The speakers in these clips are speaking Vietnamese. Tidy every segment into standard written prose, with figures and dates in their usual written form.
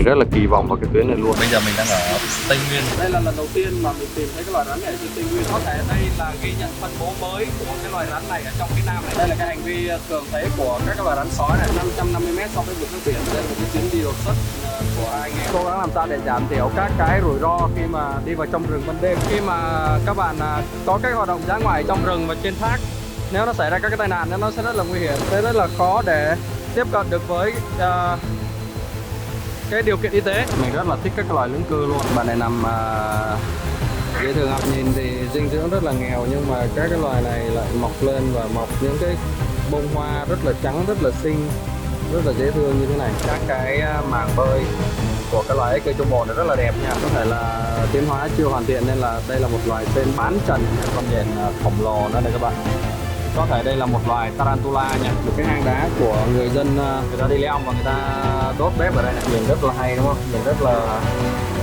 rất là kỳ vọng vào cái tuyến này luôn. Bây giờ mình đang ở Tây Nguyên. Đây là lần đầu tiên mà mình tìm thấy cái loài rắn này trên Tây Nguyên. Có thể đây là ghi nhận phân bố mới của cái loài rắn này ở trong cái nam này. Đây là cái hành vi thường thấy của các loài rắn sói này, 550m so với mực nước biển. Đây là một cái chuyến đi đột xuất của anh em. Cố gắng làm sao để giảm thiểu các cái rủi ro khi mà đi vào trong rừng ban đêm. Khi mà các bạn có các hoạt động dã ngoại trong rừng và trên thác, nếu nó xảy ra các cái tai nạn nó sẽ rất là nguy hiểm, sẽ rất là khó để tiếp cận được với cái điều kiện y tế. Mình rất là thích các loài lưỡng cư luôn. Bạn này nằm dễ thương, nhìn thì dinh dưỡng rất là nghèo, nhưng mà các cái loài này lại mọc lên và mọc những cái bông hoa rất là trắng, rất là xinh, rất là dễ thương như thế này. Các cái màng bơi của các loài cây trung bồn này rất là đẹp nha. Có thể là tiến hóa chưa hoàn thiện nên là đây là một loài tên bán trần, con nhện khổng lồ nữa đây các bạn. Có thể đây là một loài tarantula nha. Một cái hang đá của người dân, người ta đi leo và người ta đốt bếp ở đây này. Nhìn rất là hay đúng không? Nhìn rất là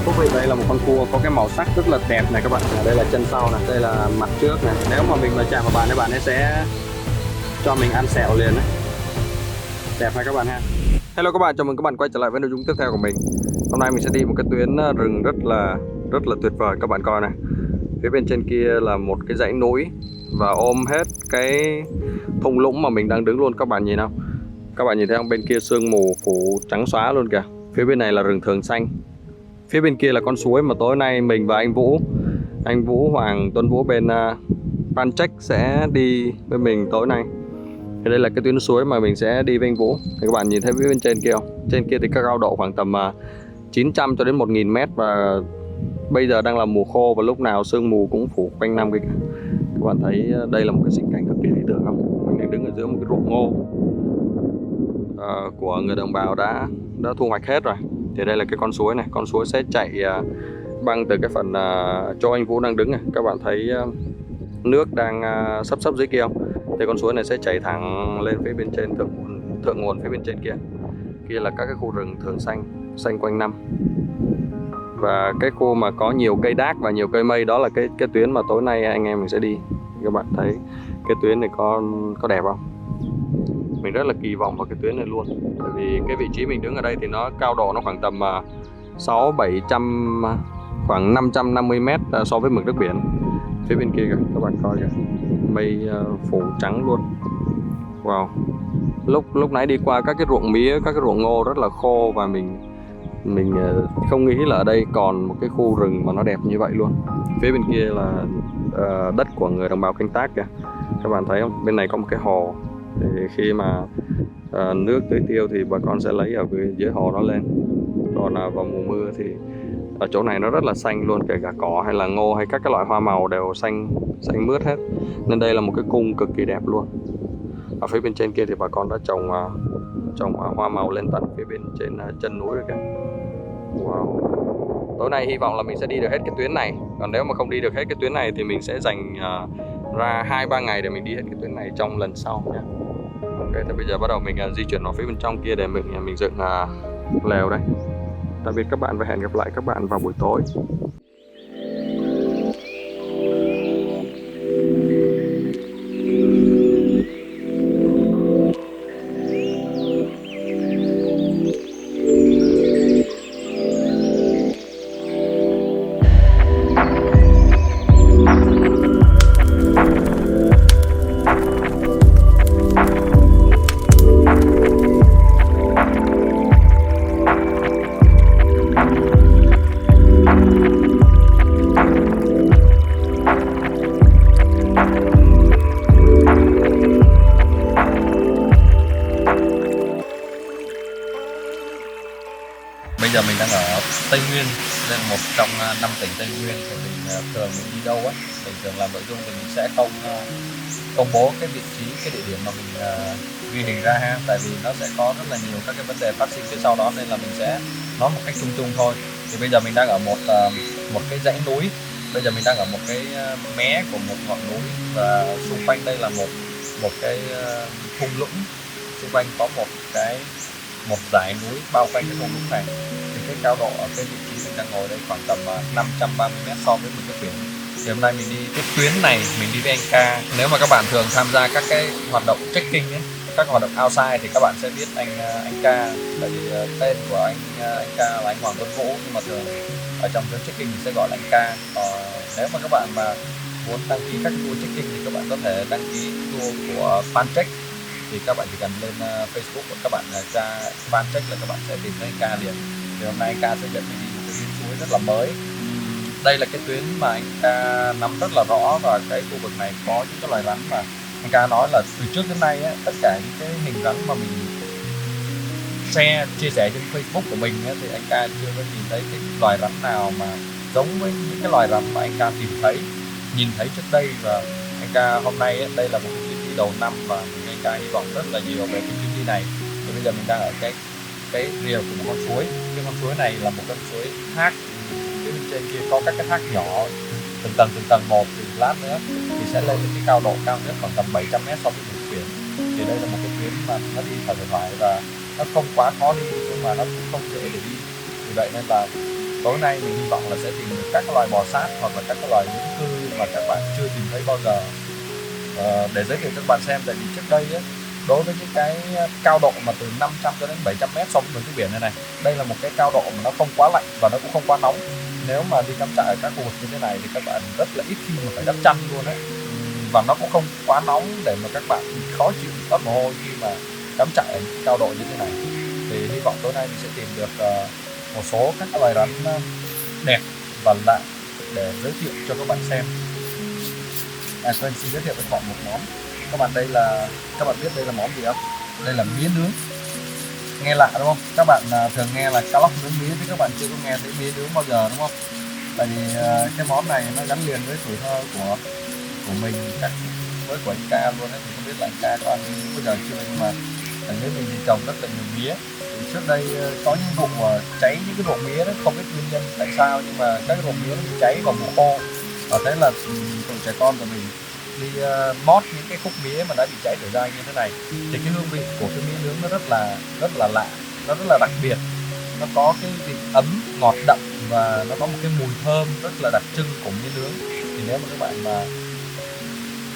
thú vị. Đây là một con cua có cái màu sắc rất là đẹp này các bạn. Đây là chân sau này, đây là mặt trước này. Nếu mà mình mà chạm vào bạn thì bạn ấy sẽ cho mình ăn sẹo liền này. Đẹp hay các bạn ha. Hello các bạn, chào mừng các bạn quay trở lại với nội dung tiếp theo của mình. Hôm nay mình sẽ đi một cái tuyến rừng rất là tuyệt vời. Các bạn coi này. Phía bên trên kia là một cái dãy núi và ôm hết cái thung lũng mà mình đang đứng luôn. Các bạn nhìn không? Các bạn nhìn thấy không? Bên kia sương mù phủ trắng xóa luôn kìa. Phía bên này là rừng thường xanh. Phía bên kia là con suối mà tối nay mình và anh Vũ Hoàng Tuấn Vũ bên Pancheck sẽ đi với mình tối nay. Thì đây là cái tuyến suối mà mình sẽ đi với anh Vũ. Thì các bạn nhìn thấy phía bên trên kia không? Trên kia thì các cao độ khoảng tầm 900 cho đến 1000 mét, và bây giờ đang là mùa khô và lúc nào sương mù cũng phủ quanh năm kìa. Các bạn thấy đây là một cái sinh cảnh cực kỳ lý tưởng không? Mình đang đứng ở giữa một cái ruộng ngô của người đồng bào đã thu hoạch hết rồi. Thì đây là cái con suối này. Con suối sẽ chạy băng từ cái phần chỗ anh Vũ đang đứng này. Các bạn thấy nước đang sấp dưới kia không? Thì con suối này sẽ chảy thẳng lên phía bên trên thượng nguồn phía bên trên kia. Kia là các cái khu rừng thường xanh quanh năm. Và cái khu mà có nhiều cây đác và nhiều cây mây, đó là cái tuyến mà tối nay anh em mình sẽ đi. Các bạn thấy cái tuyến này có đẹp không? Mình rất là kỳ vọng vào cái tuyến này luôn. Bởi vì cái vị trí mình đứng ở đây thì nó cao độ nó khoảng tầm 600-700, khoảng 550 mét so với mực nước biển. Phía bên kia kìa, các bạn coi kìa, mây phủ trắng luôn. Wow. Lúc nãy đi qua các cái ruộng mía, các cái ruộng ngô rất là khô, và mình không nghĩ là ở đây còn một cái khu rừng mà nó đẹp như vậy luôn. Phía bên kia là đất của người đồng bào canh tác kìa. Các bạn thấy không? Bên này có một cái hồ. Thì khi mà nước tưới tiêu thì bà con sẽ lấy ở dưới hồ đó lên. Còn vào mùa mưa thì ở chỗ này nó rất là xanh luôn, kể cả cỏ hay là ngô hay các cái loại hoa màu đều xanh mướt hết. Nên đây là một cái cung cực kỳ đẹp luôn. Ở phía bên trên kia thì bà con đã trồng hoa màu lên tận phía bên trên chân núi rồi kìa. Wow. Tối nay hy vọng là mình sẽ đi được hết cái tuyến này. Còn nếu mà không đi được hết cái tuyến này thì mình sẽ dành ra 2-3 ngày để mình đi hết cái tuyến này trong lần sau nha. Ok, thì bây giờ bắt đầu mình di chuyển vào phía bên trong kia để mình dựng lều đây. Tạm biệt các bạn và hẹn gặp lại các bạn vào buổi tối. Bây giờ mình đang ở Tây Nguyên, đây là một trong 5 tỉnh Tây Nguyên. Thì mình đi đâu á, mình thường làm nội dung thì mình sẽ không công bố cái vị trí, cái địa điểm mà mình ghi hình ra ha, tại vì nó sẽ có rất là nhiều các cái vấn đề phát sinh phía sau đó, nên là mình sẽ nói một cách chung chung thôi. Thì bây giờ mình đang ở một cái dãy núi. Bây giờ mình đang ở một cái mé của một ngọn núi, và xung quanh đây là một cái thung lũng. Xung quanh có một dải núi bao quanh cái thung lũng này. Thì cái cao độ ở cái vị trí mình đang ngồi đây khoảng tầm 530 mét so với mực nước biển. Thì hôm nay mình đi cái tuyến này, mình đi với anh Ca. Nếu mà các bạn thường tham gia các cái hoạt động trekking ấy, các hoạt động outside thì các bạn sẽ biết anh Ca, tại vì tên của anh Ca là anh Hoàng Tuấn Vũ, nhưng mà thường ở trong giới trekking thì sẽ gọi là anh Ca. Nếu mà các bạn mà muốn đăng ký các tour trekking thì các bạn có thể đăng ký tour của Fantrek, thì các bạn chỉ cần lên Facebook của các bạn tra Fantrek là các bạn sẽ tìm thấy anh Ca liền. Thì hôm nay anh Ca sẽ dẫn mình đi một cái tuyến suối rất là mới. Đây là cái tuyến mà anh Ca nắm rất là rõ, và cái khu vực này có những cái loài rắn mà anh Ca nói là từ trước đến nay tất cả những cái hình rắn mà mình chia sẻ trên Facebook của mình thì anh Ca chưa có nhìn thấy cái loài rắn nào mà giống với những cái loài rắn mà anh Ca nhìn thấy trước đây. Và anh Ca hôm nay đây là một cái chuyến đi đầu năm, và anh Ca hy vọng rất là nhiều về cái chuyến đi này. Thì bây giờ mình đang ở cái rìa của một con suối. Cái con suối này là một con suối thác, phía bên trên kia có các cái thác nhỏ từng tầng một, thì lát nữa thì sẽ lên đến cái cao độ cao nhất khoảng tầm 700 m so với mực biển. Thì đây là một cái tuyến mà nó đi thoải thoải và nó không quá khó đi, nhưng mà nó cũng không dễ để đi. Vì vậy nên là tối nay mình hy vọng là sẽ tìm được các loài bò sát hoặc là các loài lưỡng cư mà các bạn chưa tìm thấy bao giờ, để giới thiệu cho các bạn xem. Tại vì trước đây đối với những cái cao độ mà từ 500 cho đến 700 m so với mực nước biển này, đây là một cái cao độ mà nó không quá lạnh và nó cũng không quá nóng. Nếu mà đi cắm trại ở các khu vực như thế này thì các bạn rất là ít khi mà phải đắp chăn luôn đấy, và nó cũng không quá nóng để mà các bạn khó chịu toát mồ hôi khi mà cắm trại ở những cao độ như thế này. Thì hy vọng tối nay mình sẽ tìm được một số các loài rắn đẹp và lạ để giới thiệu cho các bạn xem. Quên, xin giới thiệu với các bạn một món. Các bạn biết đây là món gì không? Đây là mía nướng. Nghe lạ đúng không? Các bạn thường nghe là cá lóc nướng mía, chứ các bạn chưa có nghe thấy mía nướng bao giờ đúng không? Tại vì cái món này nó gắn liền với tuổi thơ của mình, với của anh Ca luôn đấy. Thì không biết là anh Ca có ăn bao giờ chưa, nhưng mà nếu mình thì trồng rất là nhiều mía. Thì trước đây có những vụ cháy những cái ruộng mía đó, không biết nguyên nhân tại sao, nhưng mà các ruộng mía nó bị cháy vào mùa khô, và thế là tụi trẻ con của mình đi mót những cái khúc mía mà đã bị cháy trở ra như thế này. Thì cái hương vị của cái mía nướng nó rất là lạ, nó rất là đặc biệt. Nó có cái vị ấm ngọt đậm, và nó có một cái mùi thơm rất là đặc trưng của mía nướng. Thì nếu mà các bạn mà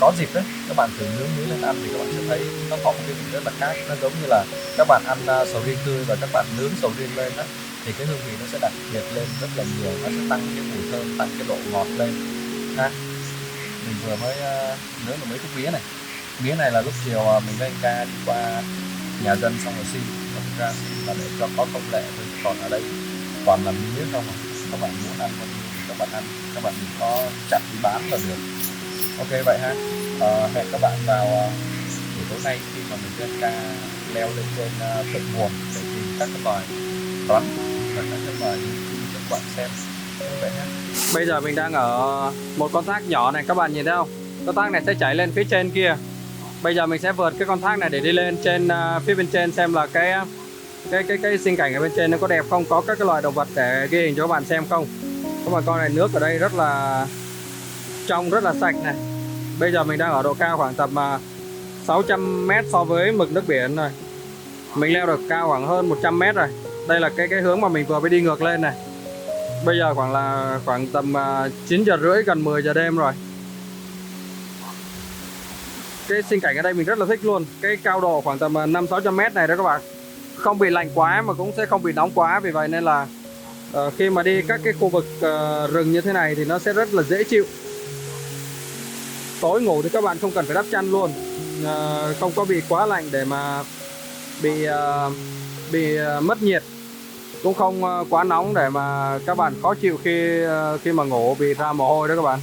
có dịp đấy, các bạn thử nướng mía lên ăn thì các bạn sẽ thấy nó có một cái vị rất là khác. Nó giống như là các bạn ăn sầu riêng tươi và các bạn nướng sầu riêng lên đó, thì cái hương vị nó sẽ đặc biệt lên rất là nhiều. Nó sẽ tăng cái mùi thơm, tăng cái độ ngọt lên ha. Mình vừa mới nướng được mấy khúc mía này. Mía này là lúc chiều mình với anh Ca đi qua nhà dân xong rồi xin ra xin là để cho có công lệ thôi, còn ở đây toàn là mía không à. Các bạn muốn ăn bao nhiêu thì các bạn ăn, các bạn đừng có chặt đi bán là được. Ok vậy ha. Hẹn các bạn vào buổi tối nay khi mà mình với anh Ca leo lên trên thượng nguồn để tìm các cái loài rắn và các cái loài cho các bạn xem. Vậy ha. Bây giờ mình đang ở một con thác nhỏ này, các bạn nhìn thấy không? Con thác này sẽ chảy lên phía trên kia. Bây giờ mình sẽ vượt cái con thác này để đi lên trên phía bên trên xem là cái sinh cảnh ở bên trên nó có đẹp không, có các cái loài động vật để ghi hình cho các bạn xem không. Các bạn coi này, nước ở đây rất là trong, rất là sạch này. Bây giờ mình đang ở độ cao khoảng tầm 600 m so với mực nước biển rồi. Mình leo được cao khoảng hơn 100 m rồi. Đây là cái hướng mà mình vừa mới đi ngược lên này. Bây giờ khoảng tầm 9 giờ rưỡi, gần 10 giờ đêm rồi. Cái sinh cảnh ở đây mình rất là thích luôn. Cái cao độ khoảng tầm 500-600 m này đó các bạn. Không bị lạnh quá mà cũng sẽ không bị nóng quá. Vì vậy nên là khi mà đi các cái khu vực rừng như thế này thì nó sẽ rất là dễ chịu. Tối ngủ thì các bạn không cần phải đắp chăn luôn, không có bị quá lạnh để mà bị mất nhiệt, cũng không quá nóng để mà các bạn khó chịu khi mà ngủ bị ra mồ hôi đó các bạn.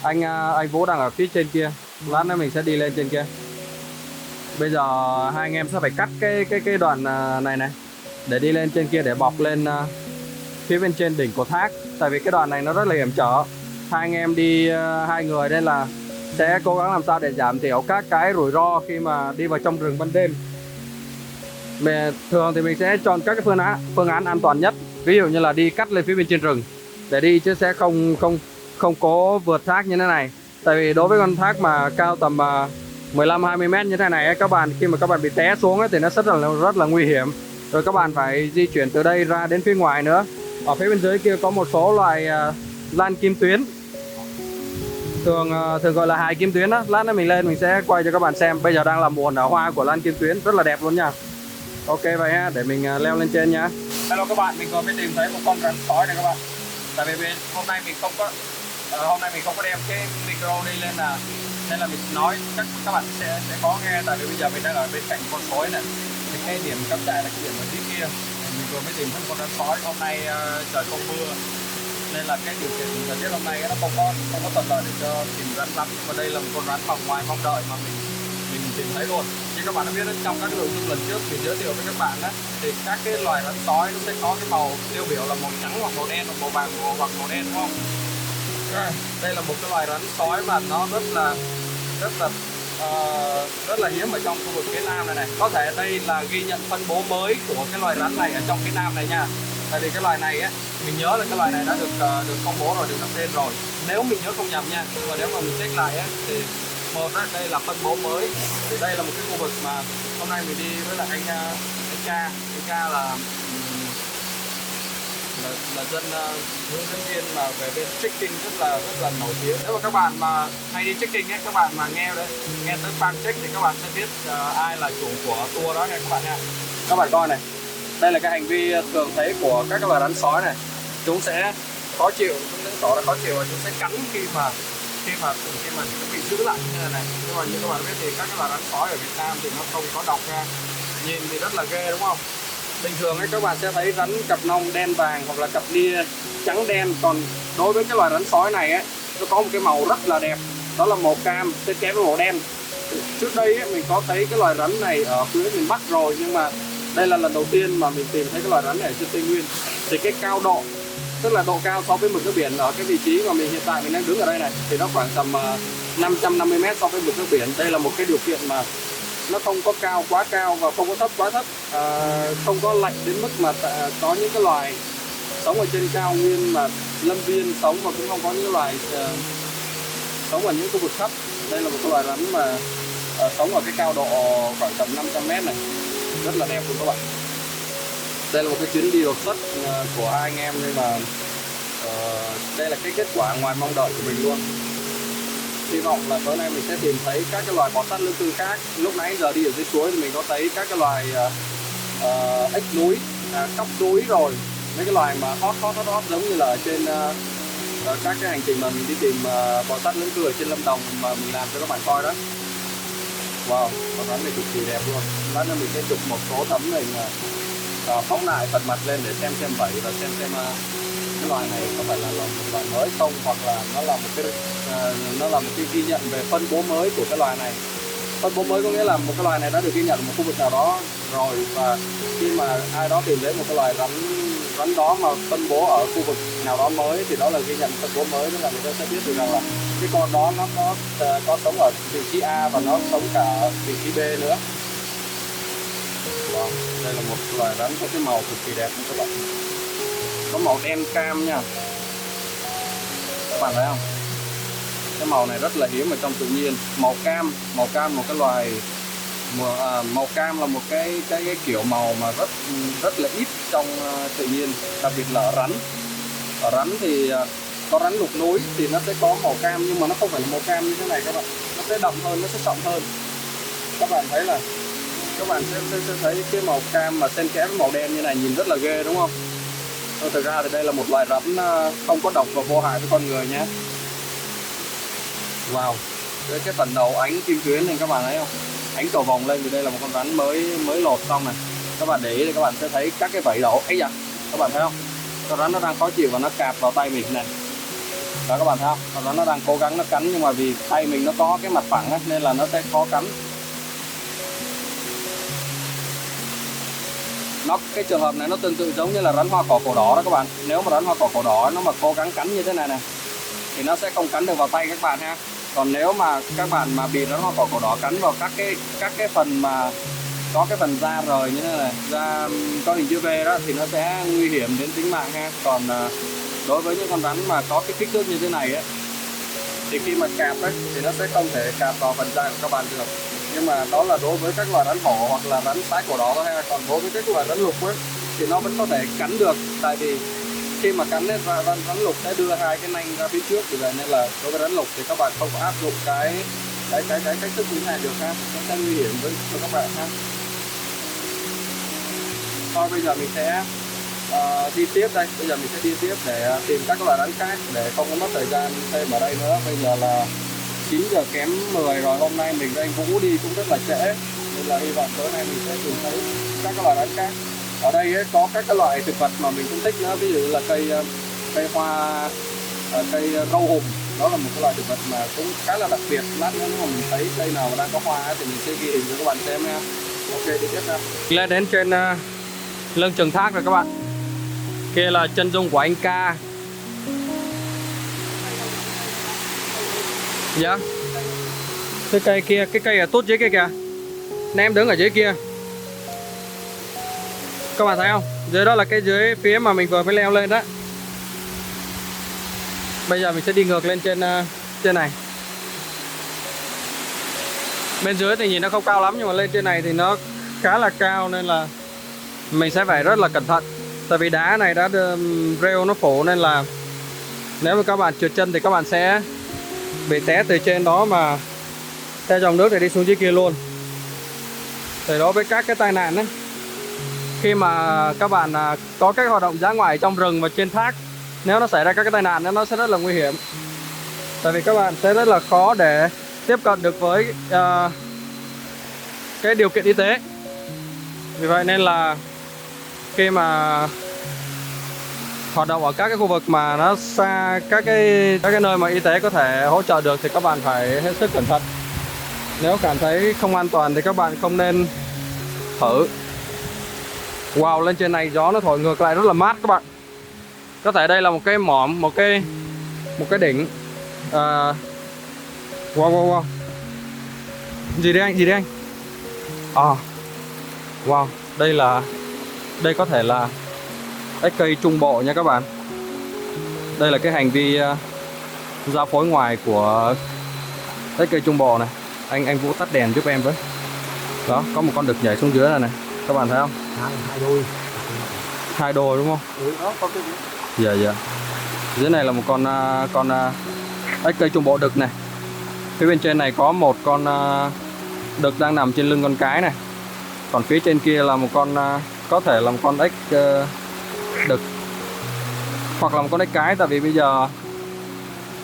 Anh Vũ đang ở phía trên kia, lát nữa mình sẽ đi lên trên kia. Bây giờ hai anh em sẽ phải cắt cái đoạn này để đi lên trên kia, để bọc lên phía bên trên đỉnh của thác. Tại vì cái đoạn này nó rất là hiểm trở, hai anh em đi 2 người nên là sẽ cố gắng làm sao để giảm thiểu các cái rủi ro khi mà đi vào trong rừng ban đêm. Thường thì mình sẽ chọn các cái phương án an toàn nhất, ví dụ như là đi cắt lên phía bên trên rừng để đi, chứ sẽ không có vượt thác như thế này. Tại vì đối với con thác mà cao tầm 15-20 m như thế này các bạn, khi mà các bạn bị té xuống thì nó rất là nguy hiểm. Rồi các bạn phải di chuyển từ đây ra đến phía ngoài nữa. Ở phía bên dưới kia có một số loài lan kim tuyến. thường gọi là hài kim tuyến á. Lát nữa mình lên mình sẽ quay cho các bạn xem. Bây giờ đang là mùa nở hoa của lan kim tuyến, rất là đẹp luôn nha. Ok vậy ha, để mình leo lên trên nhá. Hello các bạn, mình vừa mới tìm thấy một con rắn sói này các bạn. Tại vì hôm nay mình không có đem cái micro đi lên nên là mình nói chắc các bạn sẽ có nghe. Tại vì bây giờ mình đang ở bên cạnh con sói này. Thì cái điểm cắm trại là cái điểm ở dưới kia. Mình vừa mới tìm thấy con rắn sói. Hôm nay trời không mưa nên là cái điều kiện thời tiết hôm nay nó không có thuận lợi để cho tìm rắn lắm. Nhưng mà đây là một con rắn mà ngoài mong đợi mà mình tìm thấy luôn. Như các bạn đã biết, trong các cái nội dung lần trước mình giới thiệu với các bạn đó, thì các cái loài rắn sói nó sẽ có cái màu tiêu biểu là màu trắng hoặc màu đen hoặc màu vàng hoặc màu đen, đúng không? Đây là một cái loài rắn sói mà nó rất là hiếm ở trong khu vực phía Nam này. Có thể đây là ghi nhận phân bố mới của cái loài rắn này ở trong phía Nam này nha. Tại vì cái loài này á, mình nhớ là cái loài này đã được công bố rồi, được đặt tên rồi. Nếu mình nhớ không nhầm nha. Nhưng mà nếu mà mình check lại á, thì đây là phân bố mới. Thì đây là một cái khu vực mà hôm nay mình đi với lại anh Ca là dân hướng dẫn viên mà về bên trekking rất là nổi tiếng. Nếu mà các bạn mà hay đi trekking ấy, các bạn mà nghe tới Phan Trek thì các bạn sẽ biết ai là chủ của tour đó nha các bạn nha. Các bạn coi này, đây là cái hành vi thường thấy của các loài rắn sói này. Chúng sẽ khó chịu, chúng sẽ tỏ ra khó chịu và chúng sẽ cắn khi mà nó bị giữ lại như này. Nhưng mà như các bạn biết thì các cái loài rắn sói ở Việt Nam thì nó không có độc ra, nhìn thì rất là ghê đúng không? Bình thường ấy các bạn sẽ thấy rắn cặp nông đen vàng hoặc là cặp nia trắng đen. Còn đối với cái loài rắn sói này ấy, nó có một cái màu rất là đẹp, đó là màu cam xen kẽ với màu đen. Trước đây ấy, mình có thấy cái loài rắn này ở phía miền Bắc rồi, nhưng mà đây là lần đầu tiên mà mình tìm thấy cái loài rắn này ở trên Tây Nguyên. Thì cái cao độ, tức là độ cao so với mực nước biển ở cái vị trí mà hiện tại mình đang đứng ở đây này, thì nó khoảng tầm 550 m so với mực nước biển. Đây là một cái điều kiện mà nó không có cao quá cao và không có thấp quá thấp, không có lạnh đến mức mà có những cái loài sống ở trên cao nguyên mà lâm viên sống, và cũng không có những loài sống ở những khu vực thấp. Đây là một cái loài rắn mà sống ở cái cao độ khoảng tầm 500 m này, rất là đẹp luôn các bạn. Đây là một cái chuyến đi đột xuất của hai anh em, nhưng mà đây là cái kết quả ngoài mong đợi của mình luôn. Hy vọng là tối nay mình sẽ tìm thấy các cái loài bò sát lưỡng cư khác. Lúc nãy giờ đi ở dưới suối thì mình có thấy các cái loài ếch núi, cóc núi, rồi mấy cái loài mà hot giống như là ở trên các cái hành trình mà mình đi tìm bò sát lưỡng cư ở trên Lâm Đồng mà mình làm cho các bạn coi đó. Wow, con rắn này cực kỳ đẹp luôn. Lát nữa mình sẽ chụp một số tấm hình phóng lại phần mặt lên để xem vảy và xem cái loài này có phải là một loài mới không, hoặc là nó là một cái ghi nhận về phân bố mới của cái loài này. Phân bố mới có nghĩa là một cái loài này đã được ghi nhận ở một khu vực nào đó rồi, và khi mà ai đó tìm thấy một cái loài rắn đó mà phân bố ở khu vực nào đó mới thì đó là ghi nhận phân bố mới. Tức là người ta sẽ biết được rằng là cái con đó nó có sống ở vị trí A và nó sống cả ở vị trí B nữa. Wow, đây là một loài rắn có cái màu cực kỳ đẹp các bạn. Có màu đen cam nha. Các bạn thấy không? Cái màu này rất là hiếm ở trong tự nhiên. Màu cam một cái loài màu cam là một cái kiểu màu mà rất là ít trong tự nhiên, đặc biệt là ở rắn. Ở rắn thì có rắn lục núi thì nó sẽ có màu cam, nhưng mà nó không phải là màu cam như thế này các bạn. Nó sẽ đậm hơn, nó sẽ sậm hơn. Các bạn thấy là các bạn sẽ thấy cái màu cam mà xen kẽ với màu đen như này nhìn rất là ghê đúng không? Thực ra thì đây là một loài rắn không có độc và vô hại với con người nhé. Wow, cái phần đầu ánh kim tuyến này các bạn thấy không? Ánh cầu vòng lên thì đây là một con rắn mới lột xong này. Các bạn để ý thì các bạn sẽ thấy các cái vảy đầu ấy. Các bạn thấy không? Con rắn nó đang khó chịu và nó cạp vào tay mình này. Đó, các bạn thấy không? Con rắn nó đang cố gắng nó cắn, nhưng mà vì tay mình nó có cái mặt phẳng ấy, nên là nó sẽ khó cắn. Cái trường hợp này nó tương tự giống như là rắn hoa cỏ cổ đỏ đó các bạn. Nếu mà rắn hoa cỏ cổ đỏ nó mà cố gắng cắn như thế này thì nó sẽ không cắn được vào tay các bạn ha. Còn nếu mà các bạn mà bị rắn hoa cỏ cổ đỏ cắn vào các cái phần mà có cái phần da rời như thế này, da có hình chữ V đó, thì nó sẽ nguy hiểm đến tính mạng ha. Còn đối với những con rắn mà có cái kích thước như thế này ấy, thì khi mà cạp ấy thì nó sẽ không thể cạp vào phần da của các bạn được. Nhưng mà đó là đối với các loài rắn hổ hoặc là rắn sái cổ đỏ thôi ha. Còn đối với các loài rắn lục ấy thì nó vẫn có thể cắn được, tại vì khi mà cắn ấy, rắn lục sẽ đưa hai cái nanh ra phía trước, vì vậy nên là đối với rắn lục thì các bạn không có áp dụng cái cách thức như thế này được ha, nó sẽ nguy hiểm với cho các bạn ha. Thôi bây giờ mình sẽ đi tiếp đây, bây giờ mình sẽ đi tiếp để tìm các loại rắn khác để không có mất thời gian thêm ở đây nữa. Bây giờ là 9 giờ kém 10 rồi, hôm nay mình với anh Vũ đi cũng rất là trễ, nên là hy vọng tối nay mình sẽ tìm thấy các loại rắn khác. Ở đây ấy, có các loại thực vật mà mình cũng thích nữa, ví dụ là cây hoa, cây rau hùm, đó là một cái loại thực vật mà cũng khá là đặc biệt. Lát nữa nếu mà mình thấy cây nào mà đang có hoa ấy, thì mình sẽ ghi hình cho các bạn xem nha. Ok, đi tiếp nha. Lên đến trên lưng chừng thác rồi các bạn. Kia là chân dung của anh Ca. Dạ. Cái cây kia, cái cây ở tốt dưới kia kìa. Nè, em đứng ở dưới kia. Các bạn thấy không? Dưới đó là cái dưới phía mà mình vừa mới leo lên đó. Bây giờ mình sẽ đi ngược lên trên này. Bên dưới thì nhìn nó không cao lắm, nhưng mà lên trên này thì nó khá là cao, nên là mình sẽ phải rất là cẩn thận. Tại vì đá này đã rêu nó phủ, nên là nếu mà các bạn trượt chân thì các bạn sẽ bị té từ trên đó mà theo dòng nước này đi xuống dưới kia luôn. Thì đó với các cái tai nạn ấy, khi mà các bạn có các hoạt động dã ngoại trong rừng và trên thác, nếu nó xảy ra các cái tai nạn nó sẽ rất là nguy hiểm. Tại vì các bạn sẽ rất là khó để tiếp cận được với cái điều kiện y tế. Vì vậy nên là khi mà hoạt động ở các cái khu vực mà nó xa các cái nơi mà y tế có thể hỗ trợ được thì các bạn phải hết sức cẩn thận. Nếu cảm thấy không an toàn thì các bạn không nên thử. Wow, lên trên này gió nó thổi ngược lại rất là mát các bạn. Có thể đây là một cái mỏm, một cái đỉnh. Wow. Gì đây anh? Wow, đây có thể là ếch cây trung bộ nha các bạn. Đây là cái hành vi giao phối ngoài của ếch cây trung bộ này. Anh Vũ tắt đèn giúp em với. Đó, có một con đực nhảy xuống dưới này này. Các bạn thấy không? Hai đôi đúng không? Ừ, đó, có cái... Dạ. Dưới này là một con ếch cây trung bộ đực này. Phía bên trên này có một con đực đang nằm trên lưng con cái này. Còn phía trên kia là một con có thể là một con ếch đực hoặc là một con ếch cái. Tại vì bây giờ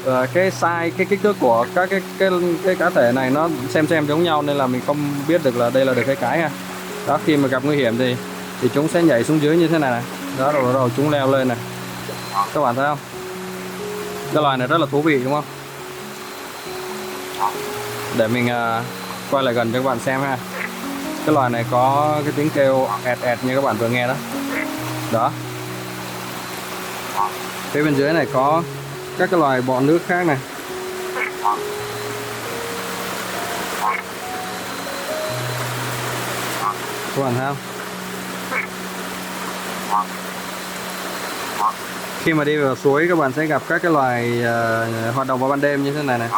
cái size, cái kích thước của các cái cá thể này nó xem giống nhau, nên là mình không biết được là đây là đực hay cái ha. Đó, khi mà gặp nguy hiểm thì chúng sẽ nhảy xuống dưới như thế này này. Đó, rồi chúng leo lên này. Các bạn thấy không? Cái loài này rất là thú vị đúng không? Để mình quay lại gần cho các bạn xem ha. Cái loài này có cái tiếng kêu ẹt như các bạn vừa nghe đó. Đó. Phía bên dưới này có các cái loài bọ nước khác này. Các bạn thấy không? Khi mà đi vào suối các bạn sẽ gặp các cái loài hoạt động vào ban đêm như thế này này.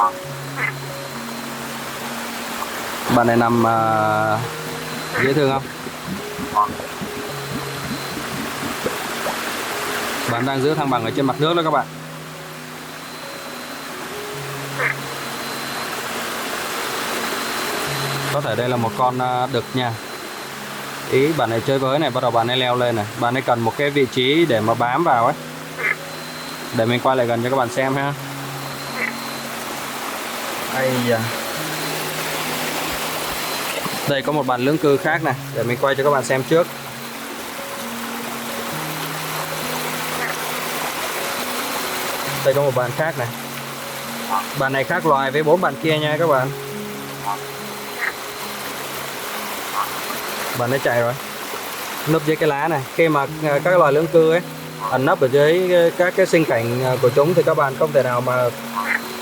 Bạn này nằm dễ thương không? Bạn đang giữ thăng bằng ở trên mặt nước đó các bạn. Có thể đây là một con đực nha. Ý bạn này chơi với này, bắt đầu bạn ấy leo lên này. Bạn ấy cần một cái vị trí để mà bám vào ấy. Để mình quay lại gần cho các bạn xem ha. Ây da. Đây có một bạn lưỡng cư khác này, để mình quay cho các bạn xem trước. Đây có một bạn khác này. Bạn này khác loài với 4 bạn kia nha các bạn. Bạn ấy chạy rồi, núp dưới cái lá này. Khi mà các loài lưỡng cư ấy ẩn nấp ở dưới các cái sinh cảnh của chúng thì các bạn không thể nào mà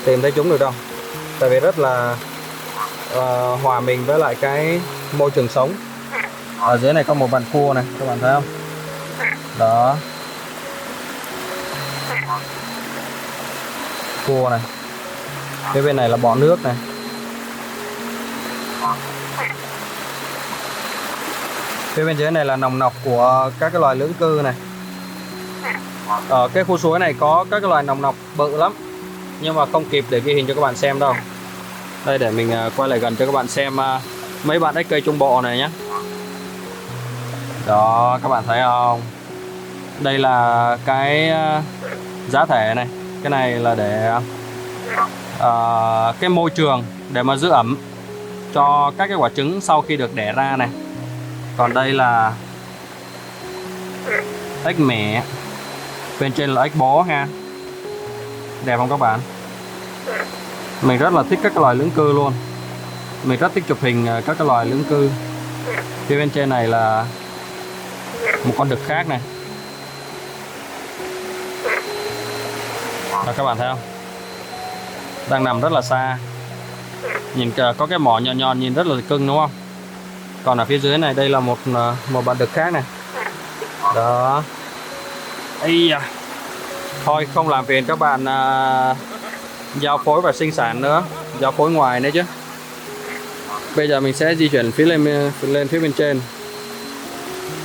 tìm thấy chúng được đâu. Tại vì rất là hòa mình với lại cái môi trường sống. Ở dưới này có một bạn cua này, các bạn thấy không? Đó. Cua này. Phía bên này là bọ nước này. Phía bên dưới này là nòng nọc của các cái loài lưỡng cư này. Ở cái khu suối này có các cái loài nòng nọc bự lắm, nhưng mà không kịp để ghi hình cho các bạn xem đâu. Đây, để mình quay lại gần cho các bạn xem mấy bạn ếch cây Trung Bộ này nhé. Đó, các bạn thấy không? Đây là cái giá thể này. Cái này là để cái môi trường để mà giữ ẩm cho các cái quả trứng sau khi được đẻ ra này. Còn đây là ếch mẹ, bên trên là ếch bố ha. Đẹp không các bạn? Mình rất là thích các cái loài lưỡng cư luôn. Mình rất thích chụp hình các cái loài lưỡng cư. Phía bên trên này là một con đực khác này. Đó, các bạn thấy không? Đang nằm rất là xa. Nhìn có cái mỏ nhọn nhọn nhìn rất là cưng đúng không? Còn ở phía dưới này đây là một bạn đực khác này. Đó. Ây da. Thôi không làm phiền các bạn giao phối và sinh sản nữa, giao phối ngoài nữa chứ. Bây giờ mình sẽ di chuyển lên phía bên trên.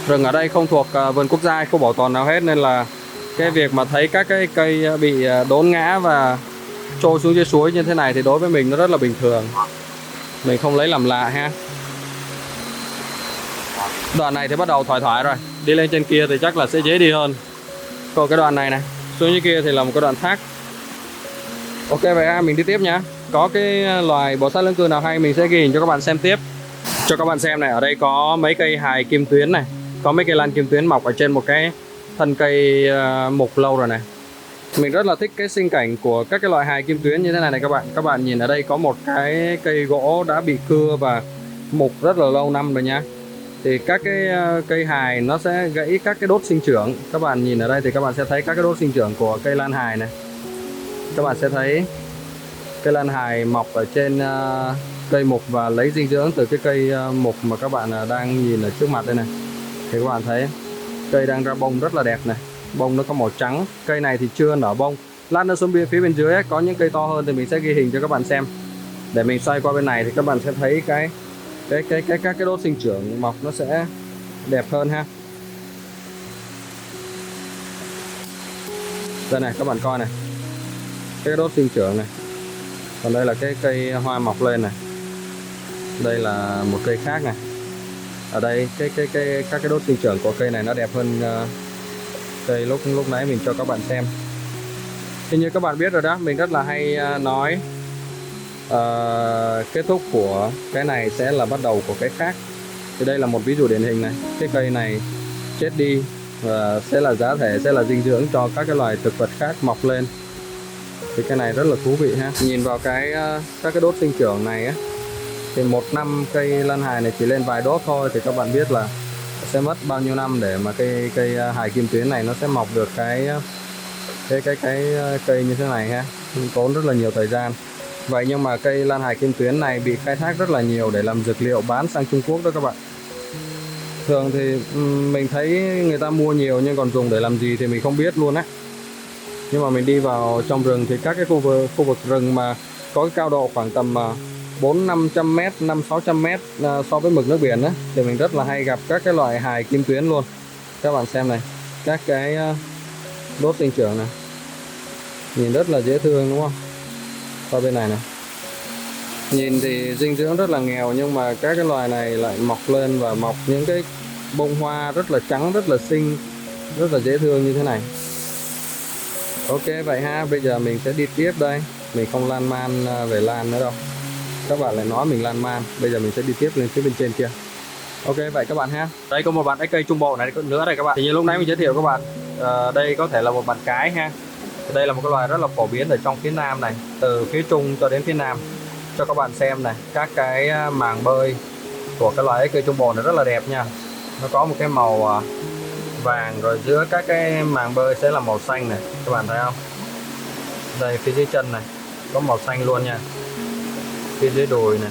Rừng ở đây không thuộc vườn quốc gia, khu bảo tồn nào hết, nên là cái việc mà thấy các cái cây bị đốn ngã và trôi xuống dưới suối như thế này thì đối với mình nó rất là bình thường. Mình không lấy làm lạ ha. Đoạn này thì bắt đầu thoải thoải rồi. Đi lên trên kia thì chắc là sẽ dễ đi hơn. Còn cái đoạn này này, xuống dưới kia thì là một cái đoạn thác. Ok vậy mình đi tiếp nha. Có cái loài bò sát lưỡng cư nào hay mình sẽ ghi hình cho các bạn xem tiếp. Cho các bạn xem này, ở đây có mấy cây hài kim tuyến này. Có mấy cây lan kim tuyến mọc ở trên một cái thân cây mục lâu rồi này. Mình rất là thích cái sinh cảnh của các cái loại hài kim tuyến như thế này này các bạn. Các bạn nhìn ở đây có một cái cây gỗ đã bị cưa và mục rất là lâu năm rồi nha. Thì các cái cây hài nó sẽ gãy các cái đốt sinh trưởng. Các bạn nhìn ở đây thì các bạn sẽ thấy các cái đốt sinh trưởng của cây lan hài này. Các bạn sẽ thấy cây lan hài mọc ở trên cây mục và lấy dinh dưỡng từ cái cây mục mà các bạn đang nhìn ở trước mặt đây này. Thì các bạn thấy cây đang ra bông rất là đẹp này. Bông nó có màu trắng. Cây này thì chưa nở bông. Lát nữa xuống phía bên dưới ấy, có những cây to hơn thì mình sẽ ghi hình cho các bạn xem. Để mình xoay qua bên này thì các bạn sẽ thấy các cái đốt sinh trưởng mọc nó sẽ đẹp hơn ha. Đây này các bạn coi này, cái đốt sinh trưởng này. Còn đây là cái cây hoa mọc lên này. Đây là một cây khác này. Ở đây các cái đốt sinh trưởng của cây này nó đẹp hơn cây lúc nãy mình cho các bạn xem. Thì như các bạn biết rồi đó, mình rất là hay nói kết thúc của cái này sẽ là bắt đầu của cái khác. Thì đây là một ví dụ điển hình này. Cái cây này chết đi và sẽ là giá thể, sẽ là dinh dưỡng cho các cái loài thực vật khác mọc lên. Thì cái này rất là thú vị ha. Nhìn vào các cái đốt sinh trưởng này á, thì một năm cây lan hài này chỉ lên vài đốt thôi, thì các bạn biết là sẽ mất bao nhiêu năm để mà cây hài kim tuyến này nó sẽ mọc được cái cây như thế này ha. Tốn rất là nhiều thời gian. Vậy nhưng mà cây lan hài kim tuyến này bị khai thác rất là nhiều để làm dược liệu bán sang Trung Quốc đó các bạn. Thường thì mình thấy người ta mua nhiều nhưng còn dùng để làm gì thì mình không biết luôn á. Nhưng mà mình đi vào trong rừng thì các cái khu vực rừng mà có cái cao độ khoảng tầm 400-500 m, 500-600 m so với mực nước biển á, thì mình rất là hay gặp các cái loại hài kim tuyến luôn. Các bạn xem này, các cái đốt sinh trưởng này, nhìn rất là dễ thương đúng không? Qua bên này này, nhìn thì dinh dưỡng rất là nghèo, nhưng mà các cái loài này lại mọc lên và mọc những cái bông hoa rất là trắng, rất là xinh, rất là dễ thương như thế này. Ok vậy ha, bây giờ mình sẽ đi tiếp đây. Mình không lan man về lan nữa đâu. Các bạn lại nói mình lan man. Bây giờ mình sẽ đi tiếp lên phía bên trên kia. Ok vậy các bạn ha. Đây có một bạn ếch cây Trung Bộ này nữa đây các bạn. Thì như lúc nãy mình giới thiệu các bạn, đây có thể là một bạn cái ha. Đây là một cái loài rất là phổ biến ở trong phía Nam này, từ phía Trung cho đến phía Nam. Cho các bạn xem này, các cái màng bơi của cái loài ếch cây Trung Bộ này rất là đẹp nha. Nó có một cái màu vàng, rồi giữa các cái màng bơi sẽ là màu xanh này, các bạn thấy không? Đây phía dưới chân này có màu xanh luôn nha, phía dưới đùi này.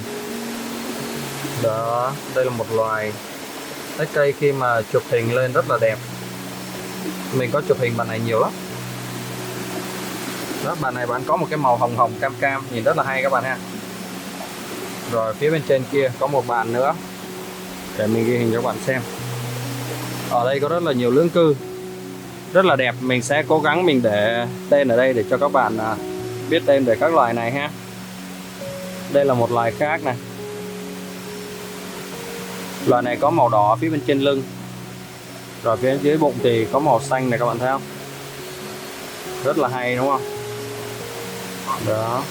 Đó, đây là một loài ếch cây khi mà chụp hình lên rất là đẹp. Mình có chụp hình bạn này nhiều lắm. Đó, bạn này bạn có một cái màu hồng hồng cam cam, nhìn rất là hay các bạn ha. Rồi phía bên trên kia có một bạn nữa, để mình ghi hình cho các bạn xem. Ở đây có rất là nhiều lưỡng cư. rất là đẹp. Mình sẽ cố gắng mình để tên ở đây để cho các bạn biết tên về các loài này ha. Đây là một loài khác này. Loài này có màu đỏ phía bên trên lưng, rồi phía dưới bụng thì có màu xanh này, các bạn thấy không? Rất là hay đúng không? Đó,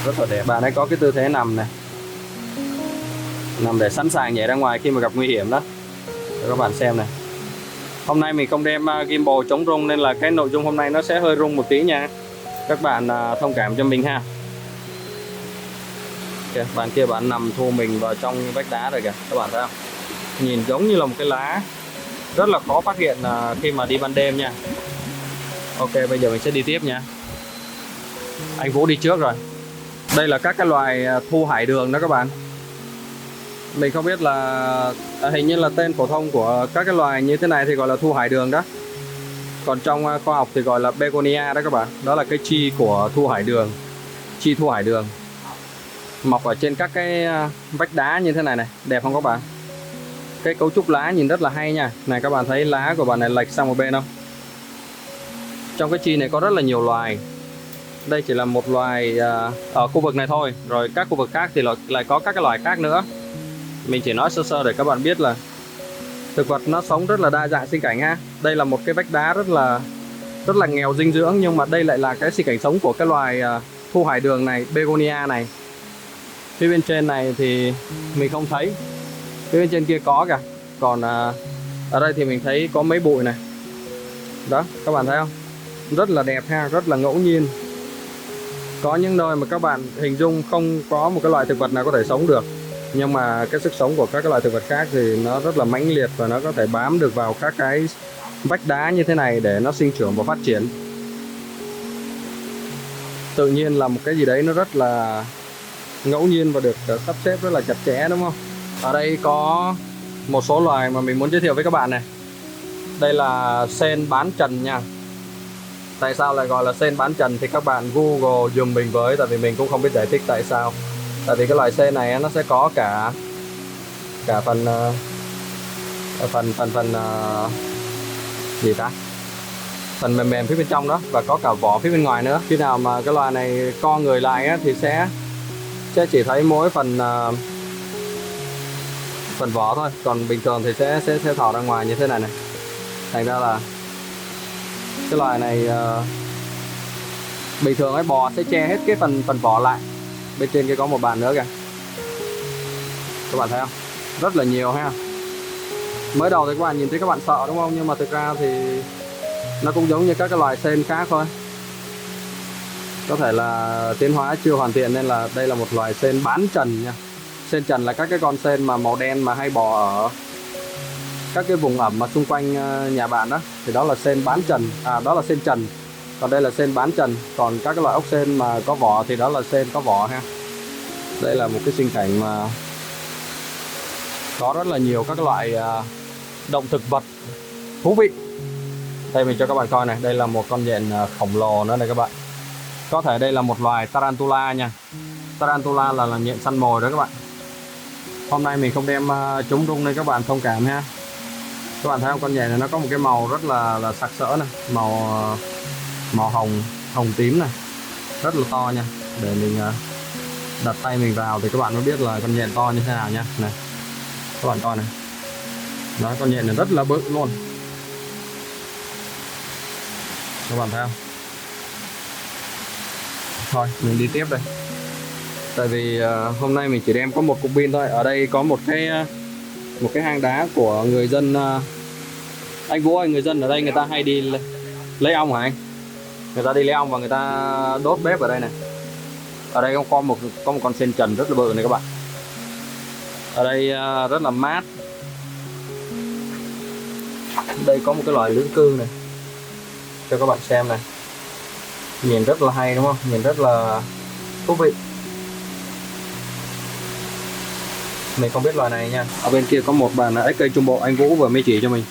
rất là đẹp. Bạn ấy có cái tư thế nằm này, nằm để sẵn sàng nhảy ra ngoài khi mà gặp nguy hiểm đó. Để các bạn xem này. Hôm nay mình không đem gimbal chống rung nên là cái nội dung hôm nay nó sẽ hơi rung một tí nha. Các bạn thông cảm cho mình ha. Okay, bạn kia bạn nằm thu mình vào trong vách đá rồi kìa, các bạn thấy không? Nhìn giống như là một cái lá, rất là khó phát hiện khi mà đi ban đêm nha. Ok, bây giờ mình sẽ đi tiếp nha. Anh Vũ đi trước rồi. Đây là các cái loài thu hải đường đó các bạn. Mình không biết là hình như là tên phổ thông của các cái loài như thế này thì gọi là thu hải đường đó. Còn trong khoa học thì gọi là begonia đó các bạn. Đó là cái chi của thu hải đường. Chi thu hải đường mọc ở trên các cái vách đá như thế này này. Đẹp không các bạn? Cái cấu trúc lá nhìn rất là hay nha. Này các bạn thấy lá của bạn này lệch sang một bên không? Trong cái chi này có rất là nhiều loài. Đây chỉ là một loài ở khu vực này thôi. Rồi các khu vực khác thì lại có các cái loài khác nữa. Mình chỉ nói sơ sơ để các bạn biết là thực vật nó sống rất là đa dạng sinh cảnh ha. Đây là một cái vách đá rất là nghèo dinh dưỡng, nhưng mà đây lại là cái sinh cảnh sống của cái loài thu hải đường này, begonia này. Phía bên trên này thì mình không thấy, phía bên trên kia có kìa. Còn ở đây thì mình thấy có mấy bụi này. Đó, các bạn thấy không? Rất là đẹp ha, rất là ngẫu nhiên. Có những nơi mà các bạn hình dung không có một cái loại thực vật nào có thể sống được, nhưng mà cái sức sống của các cái loại thực vật khác thì nó rất là mãnh liệt và nó có thể bám được vào các cái vách đá như thế này để nó sinh trưởng và phát triển. Tự nhiên là một cái gì đấy nó rất là ngẫu nhiên và được sắp xếp rất là chặt chẽ đúng không? Ở đây có một số loài mà mình muốn giới thiệu với các bạn này. Đây là sen bán trần nha. Tại sao lại gọi là sen bán trần thì các bạn Google dùm mình với, tại vì mình cũng không biết giải thích tại sao. Tại vì cái loài sen này nó sẽ có cả phần gì ta? Phần mềm mềm phía bên trong đó, và có cả vỏ phía bên ngoài nữa. Khi nào mà cái loài này co người lại á, thì sẽ chỉ thấy mỗi phần vỏ thôi, còn bình thường thì sẽ thò ra ngoài như thế này này. Thành ra là cái loài này bình thường ấy bò sẽ che hết cái phần vỏ lại. Bên trên kia có một bàn nữa kìa, các bạn thấy không? Rất là nhiều ha. Mới đầu thì các bạn nhìn thấy các bạn sợ đúng không, nhưng mà thực ra thì nó cũng giống như các cái loài sen khác thôi. Có thể là tiến hóa chưa hoàn thiện nên là đây là một loài sen bán trần nha. Sen trần là các cái con sen mà màu đen mà hay bò ở các cái vùng ẩm mà xung quanh nhà bạn đó, thì đó là sen bán trần. Đó là sen trần. Còn đây là sen bán trần. Còn các cái loại ốc sên mà có vỏ thì đó là sen có vỏ ha. Đây là một cái sinh cảnh mà có rất là nhiều các loại động thực vật thú vị. Đây mình cho các bạn coi này. Đây là một con nhện khổng lồ nữa này các bạn. Có thể đây là một loài tarantula nha. Tarantula là nhện săn mồi đó các bạn. Hôm nay mình không đem chống rung nên các bạn thông cảm ha. Các bạn thấy không, con nhện này nó có một cái màu rất là sặc sỡ này, màu hồng tím này, rất là to nha. Để mình đặt tay mình vào thì các bạn mới biết là con nhện to như thế nào nha. Này, các bạn coi này. Đó, con nhện này rất là bự luôn. Các bạn thấy không? Thôi mình đi tiếp đây. Tại vì hôm nay mình chỉ đem có một cục pin thôi. Ở đây có một cái hang đá của người dân. Anh Vũ ơi, người dân ở đây người ta hay đi lấy ong hả anh? Người ta đi lấy ong và người ta đốt bếp ở đây này. Ở đây có một con sen trần rất là bự này các bạn. Ở đây rất là mát. Đây có một cái loài lưỡng cư này, cho các bạn xem này. Nhìn rất là hay đúng không? Nhìn rất là thú vị. Mình không biết loài này nha. Ở bên kia có một bàn ếch cây Trung Bộ, anh Vũ vừa mới chỉ cho mình.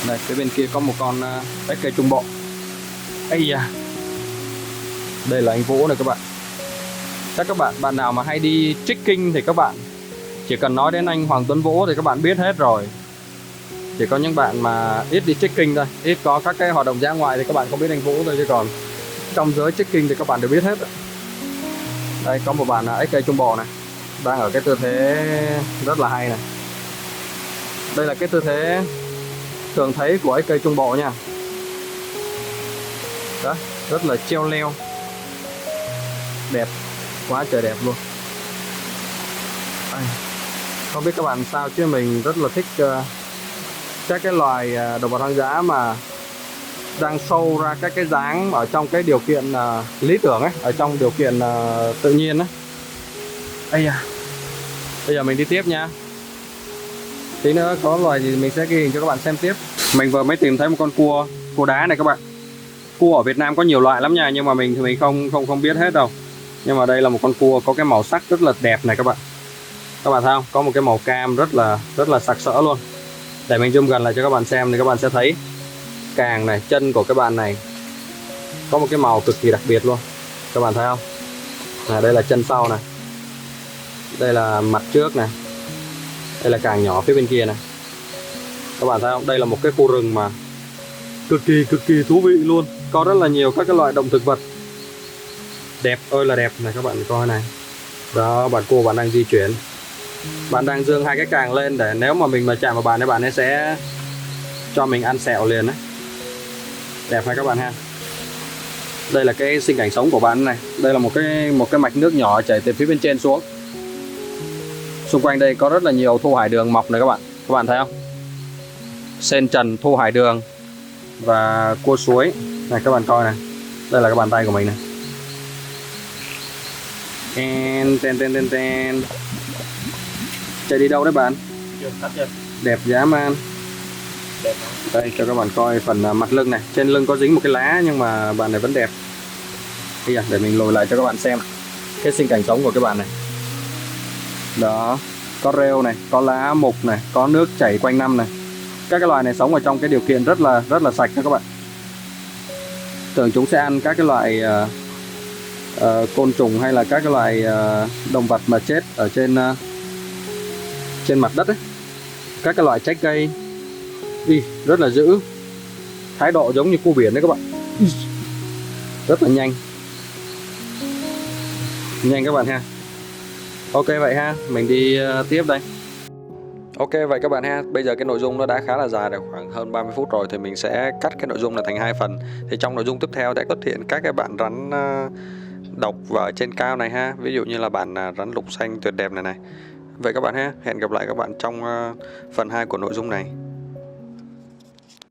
Đây, cái bên kia có một con ếch cây Trung Bộ. Ây da. Đây là anh Vũ này các bạn. các bạn nào mà hay đi trekking thì các bạn chỉ cần nói đến anh Hoàng Tuấn Vũ thì các bạn biết hết rồi. Chỉ có những bạn mà ít đi trekking thôi, ít có các cái hoạt động dã ngoại thì các bạn không biết anh Vũ thôi, chứ còn trong giới trekking thì các bạn đều biết hết. Đây có một bạn là SK Trung Bộ này, đang ở cái tư thế rất là hay này. Đây là cái tư thế thường thấy của SK Trung Bộ nha. Đó, rất là treo leo, đẹp quá trời đẹp luôn. Đây, không biết các bạn sao chứ mình rất là thích các cái loài động vật hoang dã mà đang show ra các cái dáng ở trong cái điều kiện lý tưởng ấy, ở trong điều kiện tự nhiên ấy. Bây giờ mình đi tiếp nha. Tí nữa có loài gì mình sẽ ghi hình cho các bạn xem tiếp. Mình vừa mới tìm thấy một con cua đá này các bạn. Cua ở Việt Nam có nhiều loại lắm nha, nhưng mà mình thì mình không biết hết đâu. Nhưng mà đây là một con cua có cái màu sắc rất là đẹp này các bạn. Các bạn thấy không? Có một cái màu cam rất là sặc sỡ luôn. Để mình zoom gần lại cho các bạn xem thì các bạn sẽ thấy càng này, chân của cái bạn này có một cái màu cực kỳ đặc biệt luôn. Các bạn thấy không? Đây là chân sau này. Đây là mặt trước này. Đây là càng nhỏ phía bên kia này. Các bạn thấy không? Đây là một cái khu rừng mà cực kỳ thú vị luôn. Có rất là nhiều các cái loại động thực vật đẹp ơi là đẹp này, các bạn coi này. Đó, bạn cua bạn đang di chuyển. Bạn đang dương hai cái càng lên để nếu mà mình mà chạm vào bạn thì bạn ấy sẽ cho mình ăn sẹo liền đấy. Đẹp hay các bạn ha. Đây là cái sinh cảnh sống của bạn này. Đây là một cái mạch nước nhỏ chảy từ phía bên trên xuống. Xung quanh đây có rất là nhiều thu hải đường mọc này các bạn. Các bạn thấy không? Sen trần, thu hải đường và cua suối. Này các bạn coi này. Đây là cái bàn tay của mình này. Ten. Chạy đi đâu đấy bạn? Đẹp dã man. Đây cho các bạn coi phần mặt lưng này. Trên lưng có dính một cái lá nhưng mà bạn này vẫn đẹp. Để mình lùi lại cho các bạn xem cái sinh cảnh sống của cái bạn này. Đó, có rêu này, có lá mục này, có nước chảy quanh năm này. Các cái loài này sống ở trong cái điều kiện rất là sạch nha các bạn. Thường chúng sẽ ăn các cái loại côn trùng hay là các cái loại động vật mà chết ở trên mặt đất ấy. Các cái loại trái cây rất là dữ, thái độ giống như cua biển đấy các bạn. Rất là nhanh các bạn ha. Ok vậy ha, mình đi tiếp đây. Ok vậy các bạn ha, bây giờ cái nội dung nó đã khá là dài, được khoảng hơn 30 phút rồi, thì mình sẽ cắt cái nội dung này thành 2 phần. Thì trong nội dung tiếp theo sẽ xuất hiện các cái bạn rắn độc và ở trên cao này ha, ví dụ như là bạn rắn lục xanh tuyệt đẹp này. Vậy các bạn ha, hẹn gặp lại các bạn trong phần 2 của nội dung này.